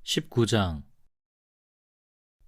19장.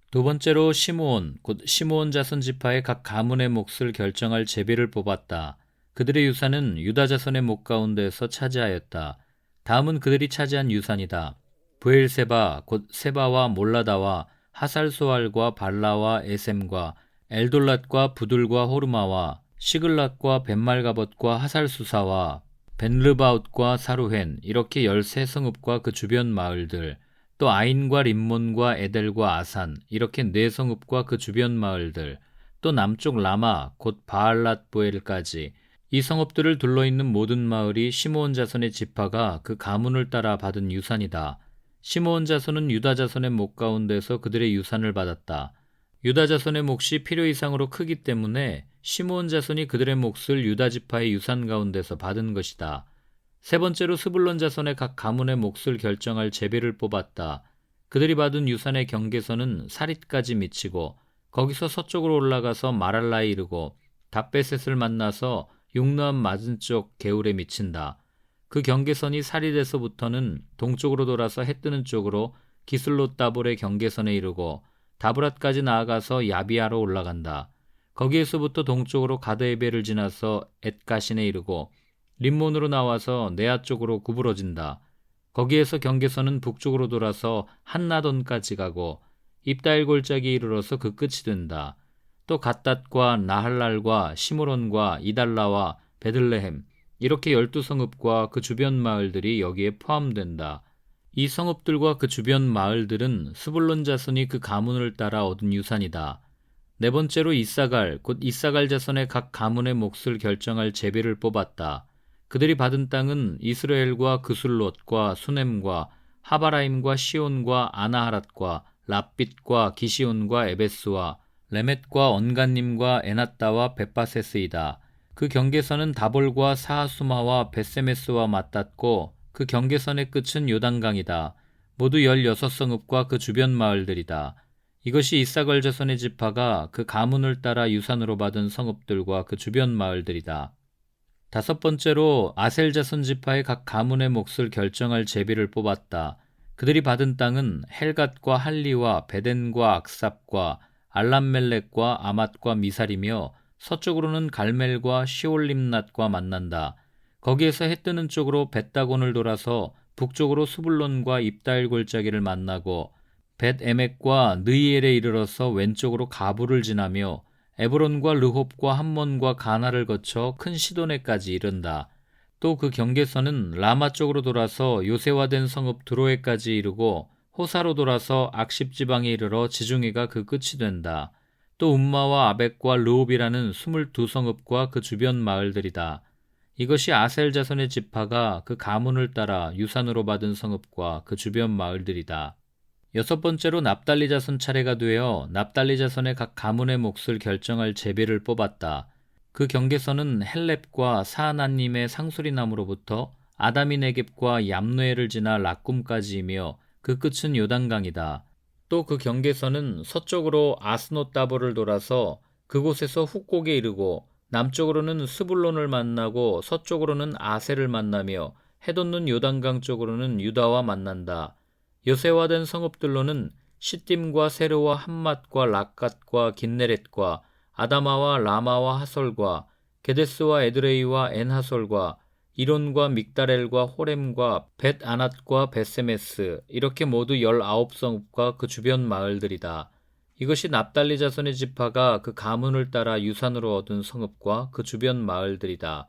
두 번째로 시므온 곧 시므온 자손 지파의 각 가문의 몫을 결정할 제비를 뽑았다. 그들의 유산은 유다 자손의 목 가운데에서 차지하였다. 다음은 그들이 차지한 유산이다. 브엘세바 곧 세바와 몰라다와 하살소알과 발라와 에셈과 엘돌랏과 부들과 호르마와 시글랏과 벤말가봇과 하살수사와 벤르바웃과 사루헨, 이렇게 13성읍과 그 주변 마을들, 또 아인과 림몬과 에델과 아산, 이렇게 4성읍과 그 주변 마을들, 또 남쪽 라마 곧 바알랏보엘까지 이 성읍들을 둘러있는 모든 마을이 시므온 자손의 지파가 그 가문을 따라 받은 유산이다. 시므온 자손은 유다 자손의 목 가운데서 그들의 유산을 받았다. 유다 자손의 몫이 필요 이상으로 크기 때문에 시므온 자손이 그들의 몫을 유다 지파의 유산 가운데서 받은 것이다. 세 번째로 스불론 자손의 각 가문의 몫을 결정할 제비를 뽑았다. 그들이 받은 유산의 경계선은 사릿까지 미치고 거기서 서쪽으로 올라가서 마랄라에 이르고 답베셋을 만나서 육르암 맞은쪽 게울에 미친다. 그 경계선이 사릿에서부터는 동쪽으로 돌아서 해 뜨는 쪽으로 기슬롯 다볼의 경계선에 이르고 다브랏까지 나아가서 야비아로 올라간다. 거기에서부터 동쪽으로 가드에벨을 지나서 엣가신에 이르고 림몬으로 나와서 네아 쪽으로 구부러진다. 거기에서 경계선은 북쪽으로 돌아서 한나돈까지 가고 입다일 골짜기에 이르러서 그 끝이 된다. 또 갓닷과 나할랄과 시므론과 이달라와 베들레헴, 이렇게 12성읍과 그 주변 마을들이 여기에 포함된다. 이 성읍들과 그 주변 마을들은 스불론 자손이 그 가문을 따라 얻은 유산이다. 네 번째로 이사갈 곧 이사갈 자손의 각 가문의 몫을 결정할 제비를 뽑았다. 그들이 받은 땅은 이스라엘과 그술롯과 수넴과 하바라임과 시온과 아나하랏과 랍빗과 기시온과 에베스와 레멧과 언간님과 에낫다와 벳바세스이다. 그 경계선은 다볼과 사하수마와 벳세메스와 맞닿고 그 경계선의 끝은 요단강이다. 모두 16성읍과 그 주변 마을들이다. 이것이 이사갈 자손의 지파가 그 가문을 따라 유산으로 받은 성읍들과 그 주변 마을들이다. 다섯 번째로 아셀 자손 지파의 각 가문의 몫을 결정할 제비를 뽑았다. 그들이 받은 땅은 헬갓과 할리와 베덴과 악삽과 알람멜렉과 아맛과 미살이며 서쪽으로는 갈멜과 시올림낫과 만난다. 거기에서 해 뜨는 쪽으로 벳다곤을 돌아서 북쪽으로 수불론과 입다일 골짜기를 만나고 벳에멕과 느이엘에 이르러서 왼쪽으로 가부를 지나며 에브론과 르홉과 함몬과 가나를 거쳐 큰 시도네까지 이른다. 또 그 경계선은 라마 쪽으로 돌아서 요새화된 성읍 드로에까지 이르고 호사로 돌아서 악십 지방에 이르러 지중해가 그 끝이 된다. 또 움마와 아벡과 르홉이라는 22성읍과 그 주변 마을들이다. 이것이 아셀 자손의 지파가 그 가문을 따라 유산으로 받은 성읍과 그 주변 마을들이다. 여섯 번째로 납달리 자손 차례가 되어 납달리 자손의 각 가문의 몫을 결정할 제비를 뽑았다. 그 경계선은 헬렙과 사하나님의 상수리나무로부터 아다미 네겝과 얌누엘을 지나 락꿈까지이며 그 끝은 요단강이다. 또 그 경계선은 서쪽으로 아스노다볼을 돌아서 그곳에서 훅곡에 이르고 남쪽으로는 스불론을 만나고 서쪽으로는 아셀을 만나며 해돋는 요단강 쪽으로는 유다와 만난다. 요새화된 성읍들로는 시딤과 세르와 함맛과 락갓과 긴네렛과 아다마와 라마와 하솔과 게데스와 에드레이와 엔하솔과 이론과 믹다렐과 호렘과 벳아낫과 벳세메스, 이렇게 모두 19성읍과 그 주변 마을들이다. 이것이 납달리 자손의 지파가 그 가문을 따라 유산으로 얻은 성읍과 그 주변 마을들이다.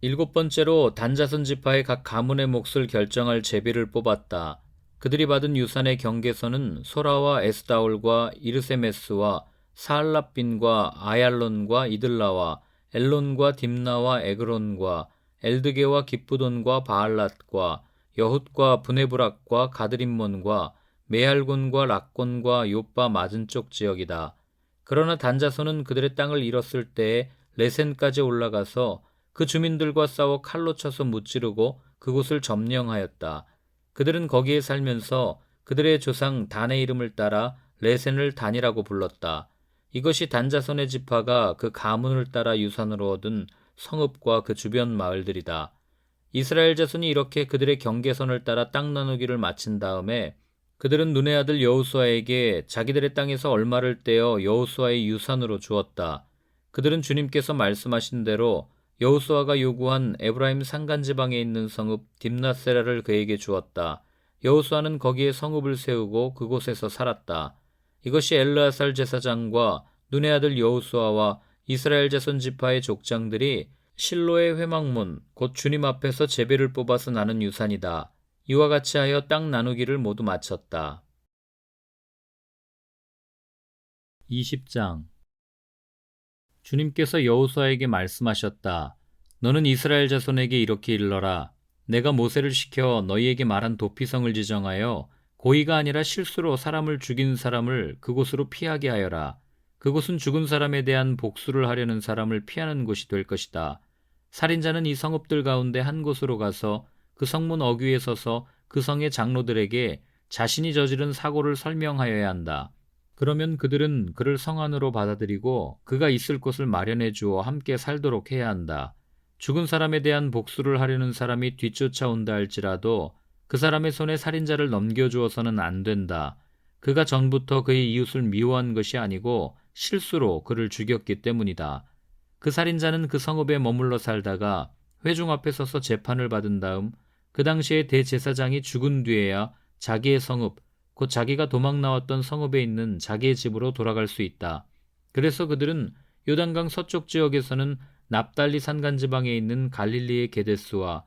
일곱 번째로 단 자손 지파의 각 가문의 몫을 결정할 제비를 뽑았다. 그들이 받은 유산의 경계선은 소라와 에스다올과 이르세메스와 사알랍빈과 아얄론과 이들라와 엘론과 딥나와 에그론과 엘드게와 기쁘돈과 바알랏과 여훗과 브네브락과 가드림몬과 메알곤과 락곤과 요빠 맞은쪽 지역이다. 그러나 단자손은 그들의 땅을 잃었을 때에 레센까지 올라가서 그 주민들과 싸워 칼로 쳐서 무찌르고 그곳을 점령하였다. 그들은 거기에 살면서 그들의 조상 단의 이름을 따라 레센을 단이라고 불렀다. 이것이 단자손의 지파가 그 가문을 따라 유산으로 얻은 성읍과 그 주변 마을들이다. 이스라엘 자손이 이렇게 그들의 경계선을 따라 땅 나누기를 마친 다음에 그들은 눈의 아들 여호수아에게 자기들의 땅에서 얼마를 떼어 여호수아의 유산으로 주었다. 그들은 주님께서 말씀하신 대로 여호수아가 요구한 에브라임 산간 지방에 있는 성읍 딥낫세라를 그에게 주었다. 여호수아는 거기에 성읍을 세우고 그곳에서 살았다. 이것이 엘르아살 제사장과 눈의 아들 여호수아와 이스라엘 자손 지파의 족장들이 실로의 회막문 곧 주님 앞에서 제비를 뽑아서 나눈 유산이다. 이와 같이 하여 땅 나누기를 모두 마쳤다. 20장 주님께서 여호수아에게 말씀하셨다. 너는 이스라엘 자손에게 이렇게 일러라. 내가 모세를 시켜 너희에게 말한 도피성을 지정하여 고의가 아니라 실수로 사람을 죽인 사람을 그곳으로 피하게 하여라. 그곳은 죽은 사람에 대한 복수를 하려는 사람을 피하는 곳이 될 것이다. 살인자는 이 성읍들 가운데 한 곳으로 가서 그 성문 어귀에 서서 그 성의 장로들에게 자신이 저지른 사고를 설명하여야 한다. 그러면 그들은 그를 성 안으로 받아들이고 그가 있을 곳을 마련해 주어 함께 살도록 해야 한다. 죽은 사람에 대한 복수를 하려는 사람이 뒤쫓아온다 할지라도 그 사람의 손에 살인자를 넘겨주어서는 안 된다. 그가 전부터 그의 이웃을 미워한 것이 아니고 실수로 그를 죽였기 때문이다. 그 살인자는 그 성읍에 머물러 살다가 회중 앞에 서서 재판을 받은 다음 그 당시에 대제사장이 죽은 뒤에야 자기의 성읍, 곧 자기가 도망 나왔던 성읍에 있는 자기의 집으로 돌아갈 수 있다. 그래서 그들은 요단강 서쪽 지역에서는 납달리 산간지방에 있는 갈릴리의 게데스와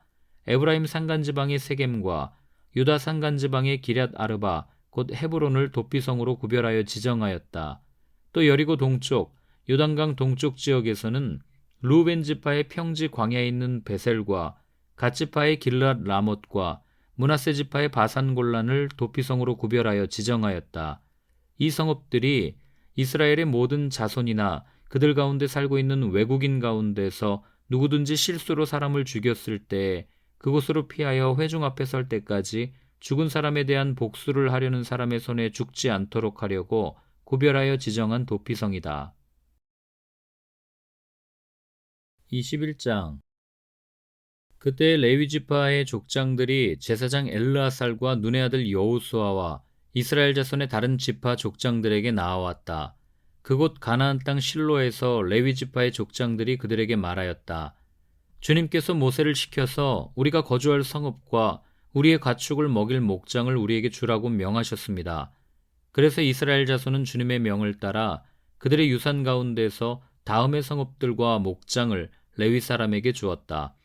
에브라임 산간지방의 세겜과 유다 산간지방의 기럇 아르바 곧 헤브론을 도피성으로 구별하여 지정하였다. 또 여리고 동쪽 요단강 동쪽 지역에서는 루벤 지파의 평지 광야에 있는 베셀과 갓 지파의 길랏 라못과 므낫세 지파의 바산 골란을 도피성으로 구별하여 지정하였다. 이 성읍들이 이스라엘의 모든 자손이나 그들 가운데 살고 있는 외국인 가운데서 누구든지 실수로 사람을 죽였을 때 그곳으로 피하여 회중 앞에 설 때까지 죽은 사람에 대한 복수를 하려는 사람의 손에 죽지 않도록 하려고 구별하여 지정한 도피성이다. 21장 그때 레위 지파의 족장들이 제사장 엘르아살과 눈의 아들 여호수아와 이스라엘 자손의 다른 지파 족장들에게 나아왔다. 그곳 가나안 땅 실로에서 레위 지파의 족장들이 그들에게 말하였다. 주님께서 모세를 시켜서 우리가 거주할 성읍과 우리의 가축을 먹일 목장을 우리에게 주라고 명하셨습니다. 그래서 이스라엘 자손은 주님의 명을 따라 그들의 유산 가운데서 다음의 성읍들과 목장을 레위 사람에게 주었다.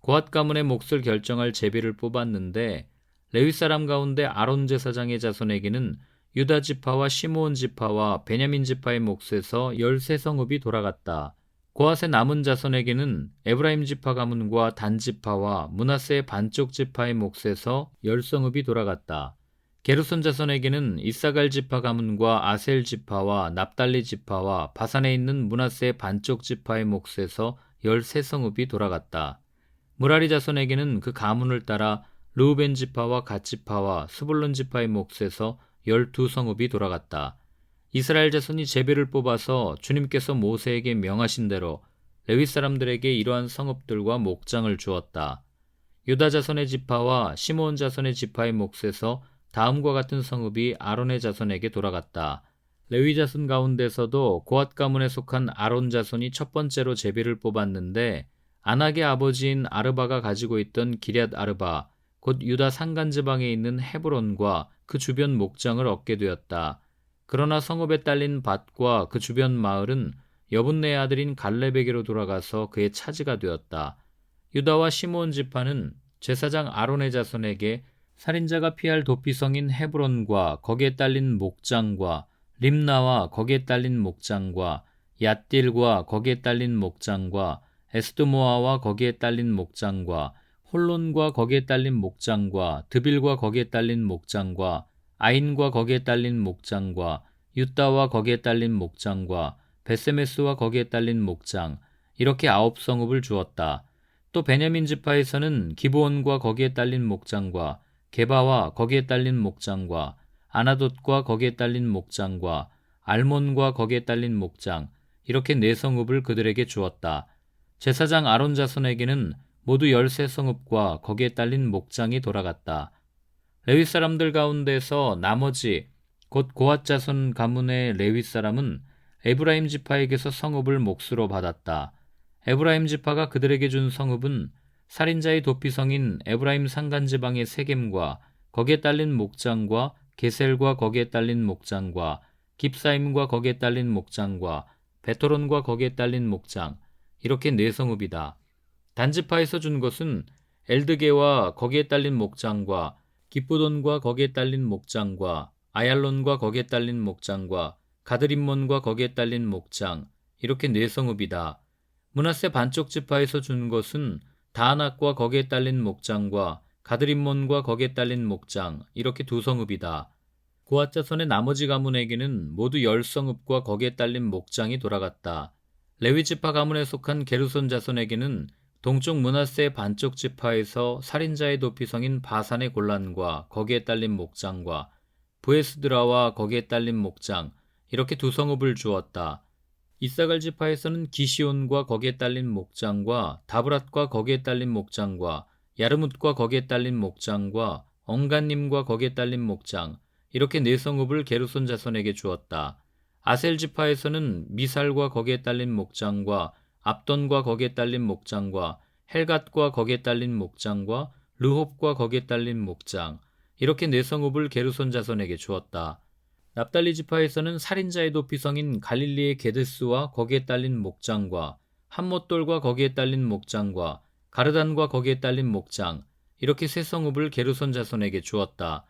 고핫 가문의 몫을 결정할 제비를 뽑았는데 레위 사람 가운데 아론 제사장의 자손에게는 유다 지파와 시므온 지파와 베냐민 지파의 몫에서 13성읍이 돌아갔다. 고핫의 남은 자손에게는 에브라임 지파 가문과 단 지파와 므낫세의 반쪽 지파의 몫에서 10성읍이 돌아갔다. 게르손 자손에게는 이사갈 지파 가문과 아셀 지파와 납달리 지파와 바산에 있는 므낫세의 반쪽 지파의 몫에서 13성읍이 돌아갔다. 무라리 자손에게는 그 가문을 따라 르우벤 지파와 갓 지파와 스불론 지파의 몫에서 12성읍이 돌아갔다. 이스라엘 자손이 제비를 뽑아서 주님께서 모세에게 명하신 대로 레위 사람들에게 이러한 성읍들과 목장을 주었다. 유다 자손의 지파와 시므온 자손의 지파의 몫에서 다음과 같은 성읍이 아론의 자손에게 돌아갔다. 레위 자손 가운데서도 고핫 가문에 속한 아론 자손이 첫 번째로 제비를 뽑았는데 아낙의 아버지인 아르바가 가지고 있던 기럇 아르바, 곧 유다 산간 지방에 있는 헤브론과 그 주변 목장을 얻게 되었다. 그러나 성읍에 딸린 밭과 그 주변 마을은 여분네의 아들인 갈렙에게로 돌아가서 그의 차지가 되었다. 유다와 시므온 지파는 제사장 아론의 자손에게 살인자가 피할 도피성인 헤브론과 거기에 딸린 목장과 림나와 거기에 딸린 목장과 얏딜과 거기에 딸린 목장과 에스드모아와 거기에 딸린 목장과 홀론과 거기에 딸린 목장과 드빌과 거기에 딸린 목장과 아인과 거기에 딸린 목장과 유다와 거기에 딸린 목장과 베세메스와 거기에 딸린 목장 이렇게 9성읍을 주었다. 또 베냐민 지파에서는 기브온과 거기에 딸린 목장과 게바와 거기에 딸린 목장과 아나돗과 거기에 딸린 목장과 알몬과 거기에 딸린 목장 이렇게 4성읍을 그들에게 주었다. 제사장 아론 자손에게는 모두 13성읍과 거기에 딸린 목장이 돌아갔다. 레위 사람들 가운데서 나머지 곧 고핫 자손 가문의 레위 사람은 에브라임 지파에게서 성읍을 몫으로 받았다. 에브라임 지파가 그들에게 준 성읍은 살인자의 도피성인 에브라임 산간지방의 세겜과 거기에 딸린 목장과 게셀과 거기에 딸린 목장과 깁사임과 거기에 딸린 목장과 베토론과 거기에 딸린 목장, 이렇게 네 성읍이다. 단지파에서 준 것은 엘드게와 거기에 딸린 목장과 기쁘돈과 거기에 딸린 목장과 아얄론과 거기에 딸린 목장과 가드림몬과 거기에 딸린 목장, 이렇게 네 성읍이다. 므낫세 반쪽 지파에서 준 것은 다낙과 거기에 딸린 목장과 가드림몬과 거기에 딸린 목장, 이렇게 두 성읍이다. 고핫 자손의 나머지 가문에게는 모두 10성읍과 거기에 딸린 목장이 돌아갔다. 레위 지파 가문에 속한 게르손 자손에게는 동쪽 므낫세 반쪽 지파에서 살인자의 도피성인 바산의 골란과 거기에 딸린 목장과 브에스드라와 거기에 딸린 목장, 이렇게 두 성읍을 주었다. 이사갈 지파에서는 기시온과 거기에 딸린 목장과 다브랏과 거기에 딸린 목장과 야르뭇과 거기에 딸린 목장과 엉간님과 거기에 딸린 목장, 이렇게 네 성읍을 게르손 자손에게 주었다. 아셀 지파에서는 미살과 거기에 딸린 목장과 압돈과 거기에 딸린 목장과 헬갓과 거기에 딸린 목장과 르홉과 거기에 딸린 목장, 이렇게 네 성읍을 게르손 자손에게 주었다. 납달리 지파에서는 살인자의 도피성인 갈릴리의 게데스와 거기에 딸린 목장과 함못돌과 거기에 딸린 목장과 가르단과 거기에 딸린 목장, 이렇게 세 성읍을 게르손 자손에게 주었다.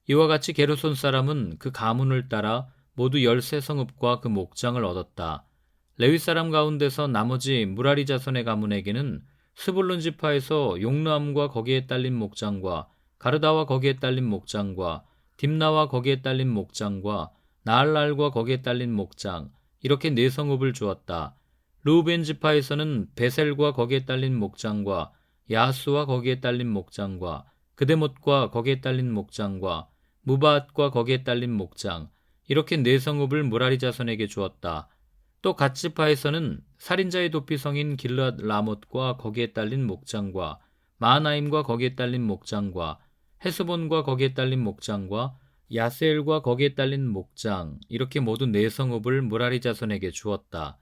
이와 같이 게르손 사람은 그 가문을 따라 모두 13성읍과 그 목장을 얻었다. 레위 사람 가운데서 나머지 무라리 자손의 가문에게는 스불론 지파에서 용르암과 거기에 딸린 목장과 가르다와 거기에 딸린 목장과 딥나와 거기에 딸린 목장과 나알랄과 거기에 딸린 목장, 이렇게 네 성읍을 주었다. 르우벤 지파에서는 베셀과 거기에 딸린 목장과 야하스와 거기에 딸린 목장과 그데못과 거기에 딸린 목장과 무바앗과 거기에 딸린 목장, 이렇게 네 성읍을 무라리 자손에게 주었다. 또 갓 지파에서는 살인자의 도피성인 길르앗 라못과 거기에 딸린 목장과 마하나임과 거기에 딸린 목장과 헤스본과 거기에 딸린 목장과 야세엘과 거기에 딸린 목장, 이렇게 모두 네 성읍을 무라리 자손에게 주었다.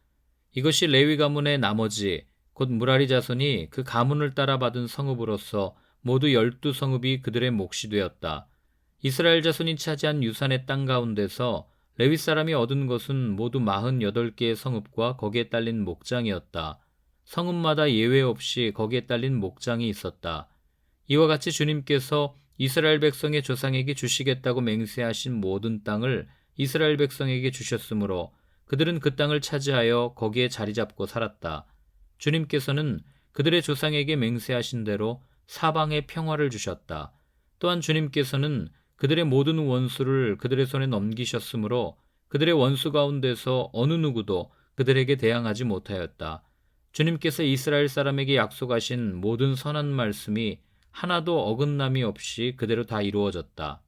이것이 레위 가문의 나머지 곧 무라리 자손이 그 가문을 따라 받은 성읍으로서 모두 12성읍이 그들의 몫이 되었다. 이스라엘 자손이 차지한 유산의 땅 가운데서 레위 사람이 얻은 것은 모두 48개의 성읍과 거기에 딸린 목장이었다. 성읍마다 예외 없이 거기에 딸린 목장이 있었다. 이와 같이 주님께서 이스라엘 백성의 조상에게 주시겠다고 맹세하신 모든 땅을 이스라엘 백성에게 주셨으므로 그들은 그 땅을 차지하여 거기에 자리 잡고 살았다. 주님께서는 그들의 조상에게 맹세하신 대로 사방에 평화를 주셨다. 또한 주님께서는 그들의 모든 원수를 그들의 손에 넘기셨으므로 그들의 원수 가운데서 어느 누구도 그들에게 대항하지 못하였다. 주님께서 이스라엘 사람에게 약속하신 모든 선한 말씀이 하나도 어긋남이 없이 그대로 다 이루어졌다.